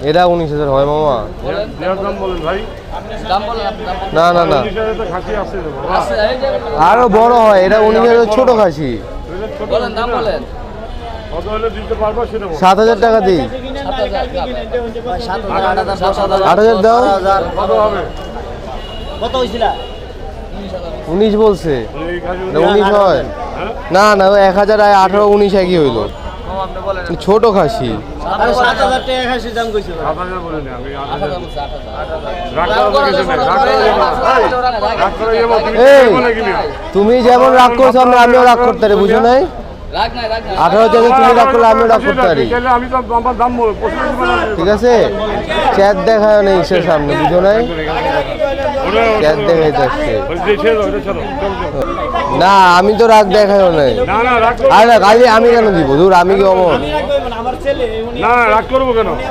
এটা 19,000 হয় মামা। দাম বলেন ভাই। না না না, আরো বড় হয়, এটা 19,000 ছোট খাসি। 7,000 টাকা দিই। 8,000 দাও। 19 বলছে, 19 হয় না না, 1,000 18 19 একই হইলো। ছোট খাসি তুমি যেমন রাগ করছো আমিও রাগ করতে পারি, বুঝো নাই? 18,000 তুমি রাগ করলে আমিও রাগ করতে পারি, ঠিক আছে? চ্যাট দেখায় নেই সে সামনে, বুঝো নাই? চ্যাট দেখাইতে আসছে না, আমি তো রাগ দেখায়ও নাই। আরে না, খালি আমি কেন দিব? দূর, আমি কি অমর? না রাগ করবো কেন?